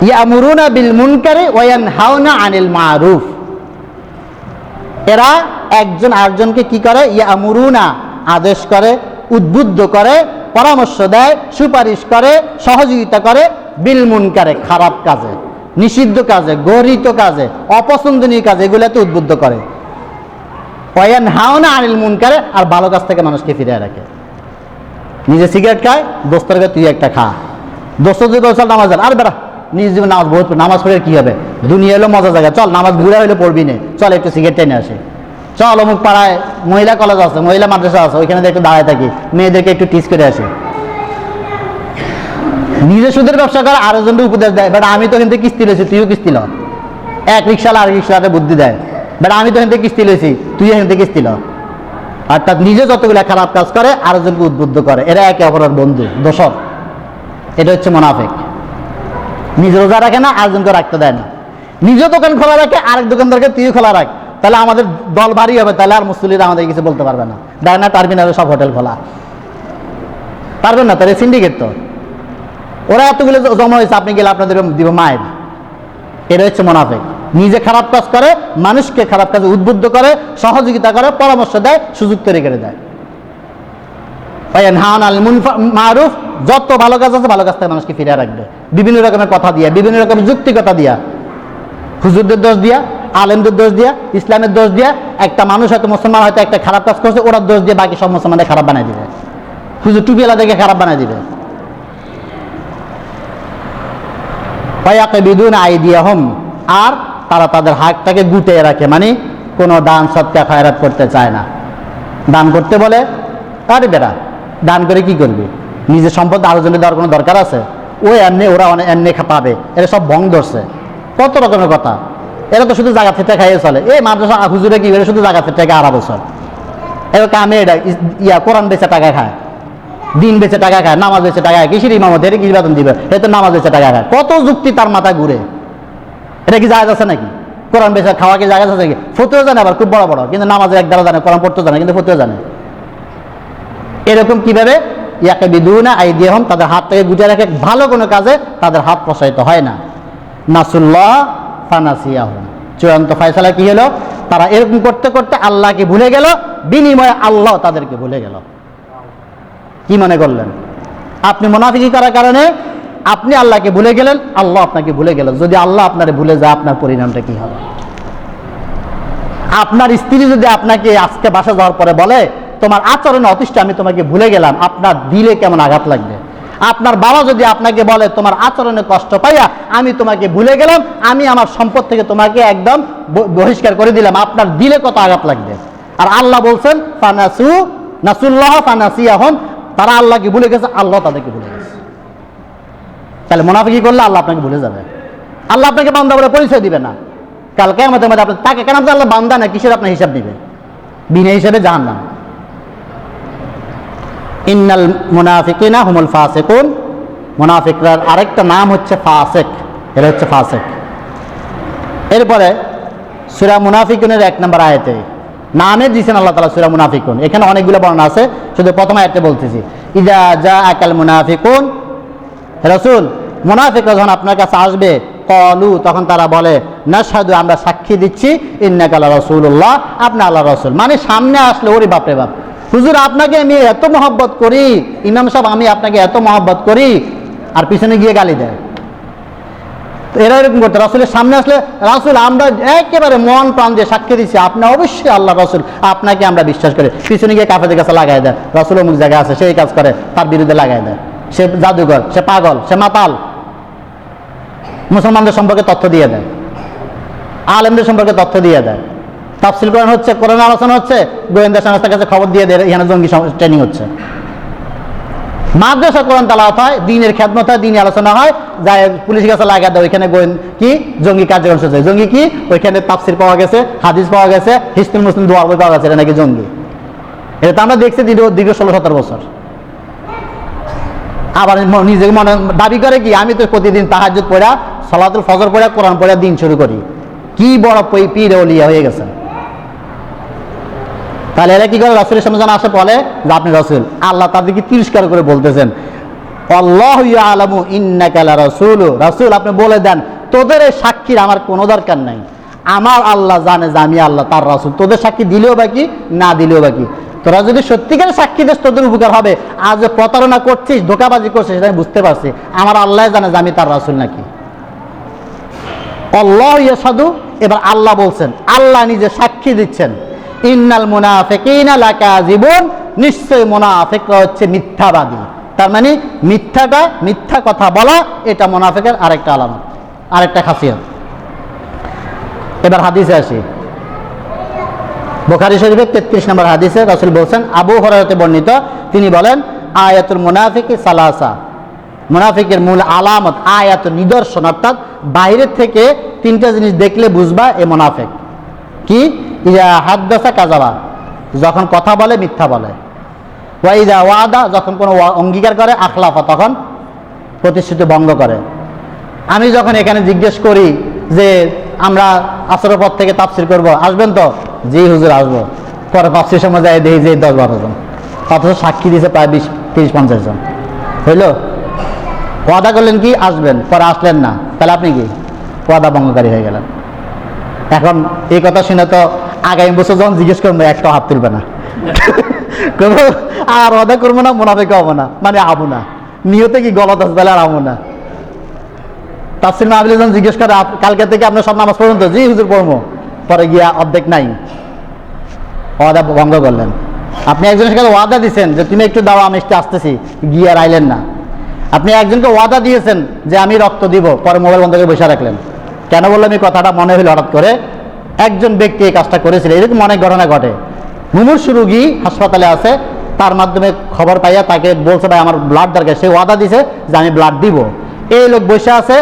ইয়ামুরুনা বিল মুনকারি ওয়া ইয়ানহাউনা আনিল মারুফ, এরা একজন আরেকজনকে কি করে? ইয়ামুরুনা, আদেশ করে, উদ্বুদ্ধ করে, পরামর্শ দেয়, সুপারিশ করে, সহযোগিতা করে, বিল মুনকারে, খারাপ কাজে, নিষিদ্ধ কাজে, গরিত কাজে, অপছন্দনীয় কাজে, এগুলোতে উদ্বুদ্ধ করে। ওয়া ইয়ানহাউনা আনিল মুনকারে, আর ভালো কাজ থেকে মানুষকে ফিরিয়ে রাখে। নিজে সিগারেট খায়, দোস্তের কাছে তুই একটা খা, দোস্ত যদি বলছে নামাজ আর বেড়া, নিজ জীবন নামাজ বহুত, নামাজ পড়ে কি হবে, দুনিয়া এলো মজা জায়গা, চল নামাজ ঘুরে হইলে পড়বি না, চল একটু সিগারেট টেনে আসে, চল অমুক পাড়ায় মহিলা কলেজ আছে, মহিলা মাদ্রাসা আছে, ওইখানে একটু দাঁড়ায় থাকি, মেয়েদেরকে একটু টিচ করে আসে। নিজে সুদের ব্যবসা করে, আরেকজনকে উপদেশ দেয়, বেটা আমি তো কিন্তু কিস্তি লইছি, তুইও কিস্তি ল। এক রিক্সাওয়ালা আর রিক্সাওয়ালাকে বুদ্ধি দেয়, বেটা আমি তো এখান থেকে কিস্তি লইছি, তুই এখান থেকে কিস্তি ল। অর্থাৎ নিজে যতগুলো খারাপ কাজ করে আরেকজনকে উদ্বুদ্ধ করে, এরা একে অপরের বন্ধু, দোসর। এটা হচ্ছে মুনাফিক। নিজে রোজা রাখে না, আরেকজনকে রাখতে দেয় না, নিজে দোকান খোলা রাখে, আরেক দোকানদারকে তুই খোলা রাখ, তাহলে আমাদের দল ভারী হবে, তাহলে আর মুসলিরা আমাদের কিছু বলতে পারবে না। দেয় না, টার্মিনালে সব হোটেল খোলা, পারবেন না, তাহলে সিন্ডিকেট তো। ওরা এতগুলো জমা হয়েছে, আপনি গেলে আপনাদের দিব মায়ের। এটা হচ্ছে মুনাফিক। নিজে খারাপ কাজ করে, মানুষকে খারাপ কাজে উদ্বুদ্ধ করে, সহযোগিতা করে, পরামর্শ দেয়, সুযোগ তৈরি করে দেয়। মারুফ, যত ভালো কাজ আছে ভালো কাজ থেকে মানুষকে ফিরিয়ে রাখবে, বিভিন্ন রকমের কথা দিয়া, বিভিন্ন রকমের যুক্তিকতা দিয়া, হুজুরদের দোষ দিয়া, আলেমদের দোষ দিয়া, ইসলামের দোষ দিয়া। একটা মানুষ হয়তো মুসলমান হয়তো একটা খারাপ কাজ করছে, ওরা দোষ দিয়ে বাকি সব মুসলমানদের খারাপ বানাই দিবে, হুজুর টুপিওয়ালা দেখে খারাপ বানাই দিবে। ফায়াকিবিদুনা আইদিয়াহুম, আর তারা তাদের হাতটাকে গুটিয়ে রাখে, মানে কোনো দান সদকা খয়রাত করতে চায় না। দান করতে বলে, আরে বেটা দান করে কি করবি, নিজের সম্পদ আরেকজনের দেওয়ার কোনো দরকার আছে? ওই এমনি, ওরা অনেক এমনি পাবে, এরা সব ভং ধরছে, কত রকমের কথা। এরা তো শুধু জায়গা থেকে খাইয়ে চলে, এই মাদ্রাসা হুজুরে কি করে শুধু জায়গা থেকে আড়া বছর, এরা কামে এটা কোরআন বেচে টাকা খায়, দিন বেচে টাকা খায়, নামাজ বেচে টাকা খায়, কিসের ইমামত, এটা কি বেতন দিবে, এ তো নামাজ বেচে টাকা খায়। কত যুক্তি তার মাথায় ঘুরে, এটা কি জায়েজ আছে নাকি? কোরআন বেচে খাওয়া কি জায়েজ আছে নাকি? ফতুয়া জানে আবার খুব বড় বড়, কিন্তু নামাজের এক দ্বারা জানে, কোরআন পড়তে জানে, কিন্তু ফতুয়া জানে। এরকম কিভাবে? ইয়াকিবিদুনা আইদিয়াহুম, তাদের হাত থেকে গুটিয়ে রাখে, ভালো কোনো কাজে তাদের হাত প্রসারিত হয় না। নাসুল্লাহ ফানাসিয়াহুম, চূড়ান্ত ফয়সালা কি হলো? তারা এরকম করতে করতে আল্লাহকে ভুলে গেল, বিনিময়ে আল্লাহ তাদেরকে ভুলে গেল। কি মনে করলেন? আপনি মুনাফিকি করার কারণে আপনি আল্লাহকে ভুলে গেলেন, আল্লাহ আপনাকে ভুলে গেল। যদি আল্লাহ আপনারে ভুলে যায়, আপনার পরিণামটা কি হবে? আপনার স্ত্রী যদি আপনাকে আজকে বাসা যাওয়ার পরে বলে তোমার আচরণে অতিষ্ঠ, আমি তোমাকে ভুলে গেলাম, আপনার দিলে কেমন আঘাত লাগবে? আপনার বাবা যদি আপনাকে বলে তোমার আচরণে কষ্ট পাইয়া আমি তোমাকে ভুলে গেলাম, আমি আমার সম্পদ থেকে তোমাকে একদম বহিষ্কার করে দিলাম, আপনার দিলে কত আঘাত লাগবে? আর আল্লাহ বলছেন নাসুল্লাহ ফানাসিয়াহুম, তারা আল্লাহকে ভুলে গেছে, আল্লাহ তাদেরকে ভুলে গেছে। তাহলে মুনাফিকি করলে আল্লাহ আপনাকে ভুলে যাবে, আল্লাহ আপনাকে বান্দা বলে পরিচয় দিবে না। কাল কিয়ামতের মধ্যে আপনি তাকে কেন আল্লাহ বান্দা না, কিসের আপনার হিসাব দিবে? বিনা হিসাবে জাহান্নাম। ইন্নাল মুনাফিকিনা হুমুল ফাসিকুন, মুনাফিকরার আরেকটা নাম হচ্ছে ফাসিক, এরা হচ্ছে ফাসিক। এরপরে সূরা মুনাফিকুনের 1 নম্বর আয়াতে নামে দিয়েছেন আল্লাহ তাআলা সূরা মুনাফিকুন। এখানে অনেকগুলো বর্ণনা আছে, শুধু প্রথম আয়াতে বলতেছি, ইযা জাআকাল মুনাফিকুন, রাসূল মুনাফিকরা যখন আপনার কাছে আসবে, ক্বালু তখন তারা বলে, নাশহাদু আমরা সাক্ষী দিচ্ছি, ইন্নাকা লারাসূলুল্লাহ আপনি আল্লাহর রাসূল। মানে সামনে আসলে ওরে বাপ রে বাপ, হুজুর আপনাকে আমি এত মহব্বত করি, ইমাম সাহেব আমি আপনাকে এত মহব্বত করি, আর পিছনে গিয়ে গালি দেয়। এরা এরকম করতে, রাসূলের সামনে আসলে, রাসূল আমরা একেবারে মন প্রাণ দিয়ে সাক্ষী দিচ্ছি আপনি অবশ্যই আল্লাহ রাসূল, আপনাকে আমরা বিশ্বাস করি। পিছনে গিয়ে কাফেরদের কাছে লাগাই দেয়, রাসূল অমুক জায়গায় আছে, সেই কাজ করে, তার বিরুদ্ধে লাগাই দেয়, সে জাদুঘর, সে পাগল, সে মাতাল। মুসলমানদের সম্পর্কে তথ্য দিয়ে দেয়, আলেমদের সম্পর্কে তথ্য দিয়ে দেয়, তাফসীর কোরআন হচ্ছে, কোরআন আলোচনা হচ্ছে, গোয়েন্দা সংস্থার কাছে খবর দিয়ে দেয় এখানে জঙ্গি ট্রেনিং হচ্ছে। মাদ্রাসা কোরআন তেলাওয়াত হয়, দ্বীনের খেদমত হয়, দ্বীনি আলোচনা হয়, যায় পুলিশের কাছে লাগা দেয়, ওইখানে কি জঙ্গি কার্যক্রম চলছে। জঙ্গি কি? ওইখানে তাফসীর পাওয়া গেছে, হাদিস পাওয়া গেছে, হিজতুল মুসলিম দোয়া বই পাওয়া গেছে, এটা নাকি জঙ্গি। এটা তো আমরা দেখছি দীর্ঘ 16-17 বছর। আবার নিজেকে মনে দাবি করে কি, আমি তো প্রতিদিন তাহাজ্জুদ পড়া, সালাতুল ফজর পড়া, কোরআন পড়া দিন শুরু করি। কি বড় পীর ওলিয়া হয়ে গেছে। তাহলে এরা কি করে, রাসূলের সামনে যখন আসে বলে যে আপনি রাসূল, আল্লাহ তাদেরকে তিরস্কার করে বলতেছেন, আল্লাহু ইয়ালামু ইন্নাকা লারাসূল, রাসূল আপনি বলে দেন তোদের এই সাক্ষীর আমার কোনো দরকার নাই, আমার আল্লাহ জানে যে আমি আল্লাহ তার রাসূল। তোদের সাক্ষী দিলেও বাকি, না দিলেও বাকি, তোরা যদি সত্যিকার সাক্ষী দেস তোদের উপকার হবে। আজ যে প্রতারণা করছিস, ধোঁকাবাজি করছিস, সেটা আমি বুঝতে পারছি, আমার আল্লাহ জানে যে আমি তার রাসূল নাকি। আল্লাহু ইয়াশহাদু, এবার আল্লাহ বলছেন, আল্লাহ নিজে সাক্ষী দিচ্ছেন, ইন্নাল মুনাফিকিনা লাকাযিবুন, নিশ্চয় মুনাফিকরা হচ্ছে মিথ্যাবাদী। তার মানে মিথ্যা কথা বলা, এটা মুনাফিকের আরেকটা আলামত, আরেকটা খাসিয়ত। এবার হাদিসে আসি, বুখারী শরীফের 33 নম্বর হাদিসে রাসূল বলেন, আবু হুরায়রা হতে বর্ণিত, তিনি বলেন, আয়াতুল মুনাফিকি সালাসা, মুনাফিকের মূল আলামত, আয়াত নিদর্শন, অর্থাৎ বাইরের থেকে 3টা জিনিস দেখলে বুঝবা এ মুনাফিক। কি? ইযা হাদ্দাসা কাযাবা, যখন কথা বলে মিথ্যা বলে, ওয়া ইযা ওয়াদা, যখন কোনো অঙ্গীকার করে, আখলাফা, তখন প্রতিশ্রুতি ভঙ্গ করে। আমি যখন এখানে জিজ্ঞেস করি যে আমরা আসরের পর থেকে তাফসীর করব, আসবেন তো? জি হুজুর আসবো। পরে তাফসীর সময় যায় দেখি যে 10-12 জন, অথচ সাক্ষী দিয়েছে প্রায় 20-30-50 জন। হইল? ওয়াদা করলেন কি আসবেন, পরে আসলেন না, তাহলে আপনি কি ওয়াদা ভঙ্গকারী হয়ে গেলেন। এখন এই কথা শুনে তো আগামী বছর যখন জিজ্ঞেস করবো একটা হাত তুলবে না, আর ওয়াদা করবো না, মুনাফিক হবো না, মানে আবো না, নিয়তে কি গলত আছে, তাহলে আর আবো না। তাফসীর মাহফিলে যখন জিজ্ঞেস করে কালকে থেকে আপনার সব নামাজ পড়ুন তো, জি হুজুর পড়বো, পরে গিয়া অর্ধেক নাই, ওয়াদা ভঙ্গ করলেন। আপনি একজনের কাছে ওয়াদা দিচ্ছেন যে তুমি একটু দাও, আমি একটু আসতেছি, গিয়ে আর আইলেন না। আপনি একজনকে ওয়াদা দিয়েছেন যে আমি রক্ত দিব, পরে মোবাইল বন্ধ করে বসে রাখলেন। কেন বললাম এই কথাটা? মনে হলো হঠাৎ করে একজন ব্যক্তি এই কাজটা করেছিল, এরকম অনেক ঘটনা ঘটে। মুমূর্ষু রোগী হাসপাতালে আছে, তার মাধ্যমে খবর পাইয়া তাকে বলছে ভাই আমার ব্লাড দরকার, সে ওয়াদা দিছে যে আমি ব্লাড দিব। এই লোক বসে আছে,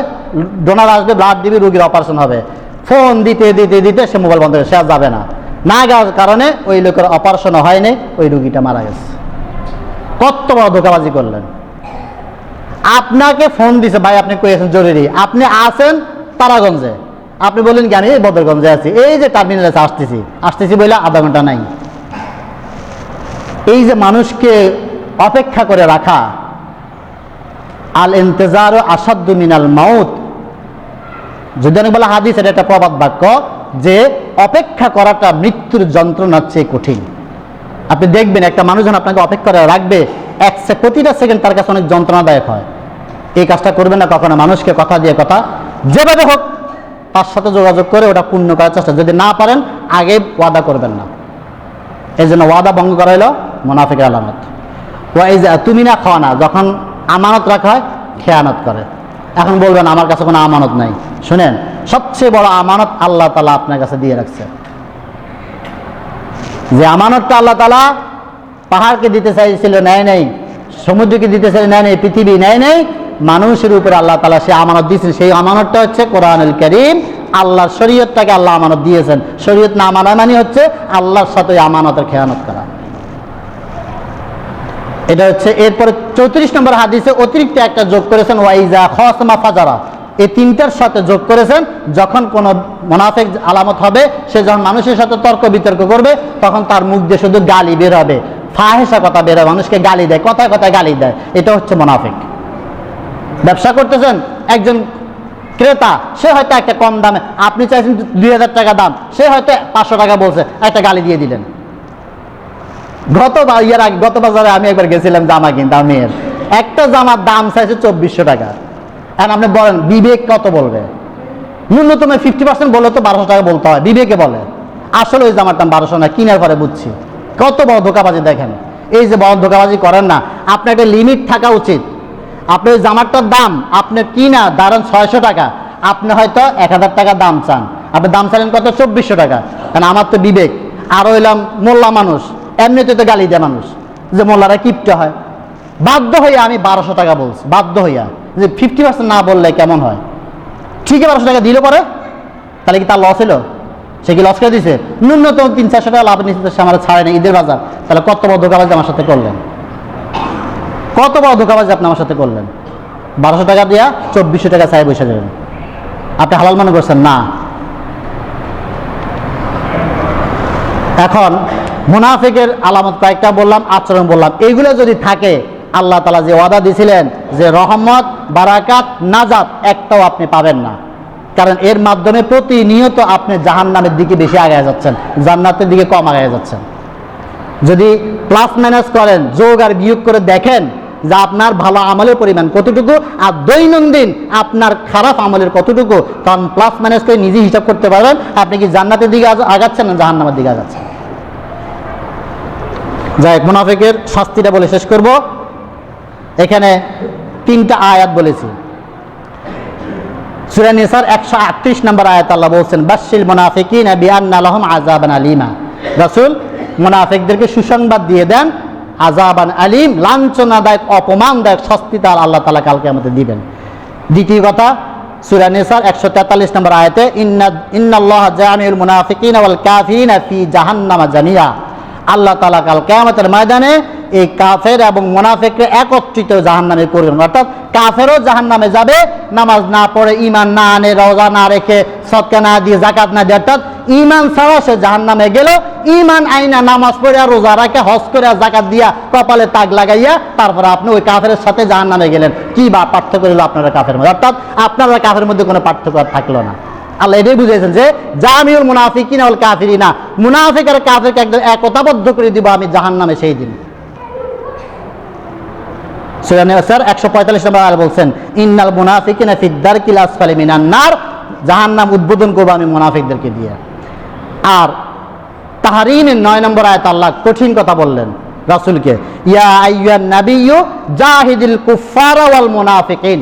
ডোনার আসবে, ব্লাড দিবি, রোগীর অপারেশন হবে। ফোন দিতে দিতে দিতে সে মোবাইল বন্ধ করে, সে আর যাবে না, না যাওয়ার কারণে ওই লোকের অপারেশনও হয়নি, ওই রোগীটা মারা গেছে। কত বড় ধোঁকাবাজি করলেন। আপনাকে ফোন দিছে, ভাই আপনি কইছেন জরুরি, আপনি আছেন তারাগঞ্জে, আপনি বলেন কি আমি এই বদরগঞ্জে আছি, এই যে টার্মিনালে আসতেছি বলে আধা ঘন্টা নাই। এই যে মানুষকে অপেক্ষা করে রাখা, আল ইন্তেজারু আসাদ্দু মিনাল মাউত, যদি অনেক বলা হাদিস, এটা একটা প্রবাদ বাক্য যে অপেক্ষা করাটা মৃত্যুর যন্ত্রণার চেয়ে কঠিন। আপনি দেখবেন একটা মানুষ যখন আপনাকে অপেক্ষা করে রাখবে, প্রতিটা সেকেন্ড তার কাছে অনেক যন্ত্রণাদায়ক হয়। এই কাজটা করবেন না কখনো। মানুষকে কথা দিয়ে, কথা যেভাবে হোক তার সাথে যোগাযোগ করে ওটা পূর্ণ করার চেষ্টা, যদি না পারেন আগে ওয়াদা করবেন না। এই জন্য ওয়াদা ভঙ্গ করা হলো মুনাফিকের আলামত। ওয়াইজা তুমি না খাওয়া না, যখন আমানত রাখা হয় খেয়ানত করে। এখন বলবেন আমার কাছে কোনো আমানত নাই। শুনেন, সবচেয়ে বড় আমানত আল্লাহ তাআলা আপনার কাছে দিয়ে রাখছে। যে আমানতটা আল্লাহ তাআলা পাহাড়কে দিতে চাইছিল, নেয় নেই, সমুদ্রকে দিতে চাইছিল, নেয় নেই, পৃথিবী নেয় নেই, মানুষের উপরে আল্লাহ তাআলা সে আমানত দিয়েছেন। সেই আমানতটা হচ্ছে কোরআনুল কারীম, আল্লাহর শরীয়তটাকে আল্লাহ আমানত দিয়েছেন। শরীয়ত না মানা মানে হচ্ছে আল্লাহর সাথে আমানতের খেয়ানত করা। এটা হচ্ছে। এরপরে 34 নম্বর হাদিসে অতিরিক্ত একটা যোগ করেছেন, ওয়াইজা খসমা ফাজারা। এই তিনটার সাথে যোগ করেছেন, যখন কোনো মুনাফিক আলামত হবে, সে যখন মানুষের সাথে তর্ক বিতর্ক করবে, তখন তার মুখ দিয়ে শুধু গালি বের হবে, ফাহেসা কথা বের হবে, মানুষকে গালি দেয়, কথায় কথায় গালি দেয়। এটা হচ্ছে মুনাফিক। ব্যবসা করতেছেন, একজন ক্রেতা, সে হয়তো একটা কম দামে, আপনি চাইছেন 2000 টাকা দাম, সে হয়তো 500 টাকা বলছে, একটা গালি দিয়ে দিলেন। গত বাজারে আমি একবার গেছিলাম জামা কিনতে, মেয়ের একটা জামার দাম চাইছে 2400 টাকা। এখন আপনি বলেন বিবেক কত বলবে? ন্যূনতম 50% বললে তো 1200 টাকা বলতে হয়, বিবেকে বলে। আসলে ওই জামার দাম 1200 না, কেনার পরে বুঝছি। কত বড় ধোকাবাজি দেখেন। এই যে বড় ধোকাবাজি করেন না, আপনার একটা লিমিট থাকা উচিত। আপনি ওই জামাটার দাম আপনার কিনা দাঁড়ান 600 টাকা, আপনি হয়তো 1000 টাকা দাম চান, আপনি দাম চাইলেন কত? 2400 টাকা। কারণ আমার তো বিবেক। আর হইলাম মোল্লা মানুষ, এমনিতে তো গালি দেয় মানুষ, যে মোল্লারা কিপটা হয়। বাধ্য হইয়া আমি 1200 টাকা বলছি, বাধ্য হইয়া, যে 50% না বললে কেমন হয়? ঠিকই 1200 টাকা দিলে পরে, তাহলে কি তার লস হলো? সে কি লস করে দিছে? ন্যূনতম 300-400 টাকা লাভ নিচ্ছে, সে আমার ছাড়ে না, ঈদের বাজার। তাহলে কত বড় ধোকাবাজি আমার সাথে করলেন, কত বড় ধোকাবাজি আপনি আমার সাথে করলেন। 1200 টাকা দিয়া 2400 টাকা চাই বসে যাবেন, আপনি হালাল মনে করছেন না। এখন মুনাফিকের আলামত কয়েকটা বললাম, আচরণ বললাম। এইগুলো যদি থাকে, আল্লাহ তাআলা যে ওয়াদা দিয়েছিলেন যে রহমত, বারাকাত, নাজাত, একটাও আপনি পাবেন না। কারণ এর মাধ্যমে প্রতিনিয়ত আপনি জাহান্নামের দিকে বেশি আগায় যাচ্ছেন, জান্নাতের দিকে কম আগায় যাচ্ছেন। যদি প্লাস মাইনাস করেন, যোগ আর বিয়োগ করে দেখেন যে আপনার ভালো আমলের পরিমাণ কতটুকু আর দৈনন্দিন আপনার খারাপ আমলের কতটুকু, কারণ প্লাস মাইনাস করে নিজে হিসাব করতে পারবেন আপনি কি জান্নাতের দিকে আগাচ্ছেন না জাহান্নামের দিকে আগাচ্ছেন। যাই হোক, মুনাফিকের শাস্তিটা বলে শেষ করব। এখানে 3টা আয়াত বলেছি। সূরা নিসার 138 নম্বর আয়াত আল্লাহ বলছেন, বাশশিল মুনাফিকিনা বিআন্না লাহুম আযাবান আলীমা। রাসূল, মুনাফিকদেরকে সুসংবাদ দিয়ে দেন, আযাবান আলীম, লাঞ্ছনাদায়ক, অপমানদায়ক শাস্তি তার আল্লাহ তাআলা কাল কিয়ামতে দিবেন। দ্বিতীয় কথা, সূরা নিসার 143 নম্বর আয়াতে, ইন্নাল্লাহা জামিউল মুনাফিকিনা ওয়াল কাফিরিনা ফি জাহান্নামা জামিয়া। আল্লাহ তাআলা কাল কিয়ামতের ময়দানে এই কাফের এবং মুনাফিককে একত্রিত জাহান্নামে করবেন। অর্থাৎ কাফেরও জাহান্নামে যাবে, নামাজ না পড়ে, ঈমান না আনে, রোজা না রেখে, সদকা না দিয়ে, যাকাত না দিয়ে, অর্থাৎ ঈমান ছাড়া সে জাহান্নামে গেল। ঈমান আইনা নামাজ পড়ে, রোজা রাখে, হজ করে, যাকাত দিয়া, কপালে তাগ লাগাইয়া, তারপরে আপনি ওই কাফের সাথে জাহান্নামে গেলেন। কি বা পার্থক্য হলো আপনারা কাফের মধ্যে? অর্থাৎ আপনারা কাফের মধ্যে কোনো পার্থক্য থাকলো না। আল্লাহ এটাই বুঝিয়েছেন যে জামিউল মুনাফিকিনা ওয়াল কাফিরিনা, মুনাফিক আর কাফিরকে একদম একতাবদ্ধ করে দিব আমি জাহান্নামে সেই দিন। সূরা নিসার 145 নম্বর আয়াত বলছেন, ইন্নাল মুনাফিকিনা ফিদ দারকিল আসফালি মিনান নার, জাহান্নাম উদ্বোধন করব আমি মুনাফিকদেরকে দিয়ে। আর তাহরিমের 9 নম্বর আয়াত আল্লাহ কঠিন কথা বললেন রাসূলকে, ইয়া আইয়ুহান নাবিয়্যু জাহিদিল কুফারা ওয়াল মুনাফিকিন।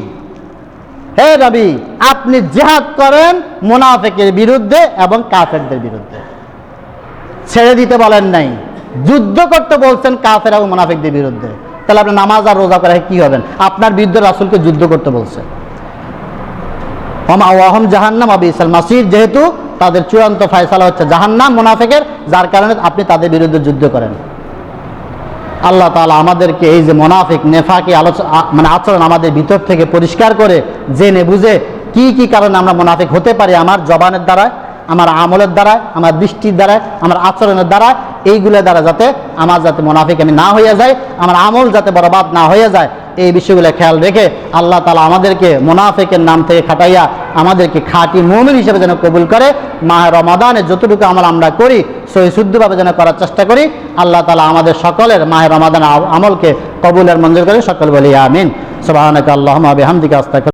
হে নবী, আপনি জিহাদ করেন মুনাফিকের বিরুদ্ধে এবং কাফেরদের বিরুদ্ধে। ছেড়ে দিতে বলেন নাই, যুদ্ধ করতে বলছেন কাফের এবং মুনাফিকদের বিরুদ্ধে। তাহলে আপনি নামাজ আর রোজা করে কি হবেন? আপনার বিরুদ্ধে রাসূলকে যুদ্ধ করতে বলছে। ওয়াহম জাহান্নাম ওয়া বিসাল মাসির, যেহেতু তাদের চূড়ান্ত ফয়সালা হচ্ছে জাহান্নাম মুনাফিকের, যার কারণে আপনি তাদের বিরুদ্ধে যুদ্ধ করেন। আল্লাহ তাআলা আমাদেরকে এই যে মুনাফিক, নেফাকি আচরণ আমাদের ভিতর থেকে পরিষ্কার করে জেনে বুঝে কি কি কারণে আমরা মুনাফিক হতে পারি, আমার জবানের দ্বারা, আমার আমলের দ্বারা, আমার দৃষ্টির দ্বারা, আমার আচরণের দ্বারা, এইগুলোর দ্বারা যাতে মুনাফিক আমি না হয়ে যায়, আমার আমল যাতে বরবাদ না হয়ে যায়, এই বিষয়গুলো খেয়াল রেখে আল্লাহ তাআলা আমাদেরকে মুনাফিকের নাম থেকে খাটাইয়া আমাদেরকে খাঁটি মুমিন হিসেবে যেন কবুল করে। মাহে রমাদানে যতটুকু আমল আমরা করি সহিশুদ্ধভাবে যেন করার চেষ্টা করি। আল্লাহ তাআলা আমাদের সকলের মাহে রমাদান আমলকে কবুলের মঞ্জুর করে। সকল বলি আমিন। সুবহানাকা আল্লাহুম্মা ওয়া বিহামদিকা আস্তাগফিরুকা।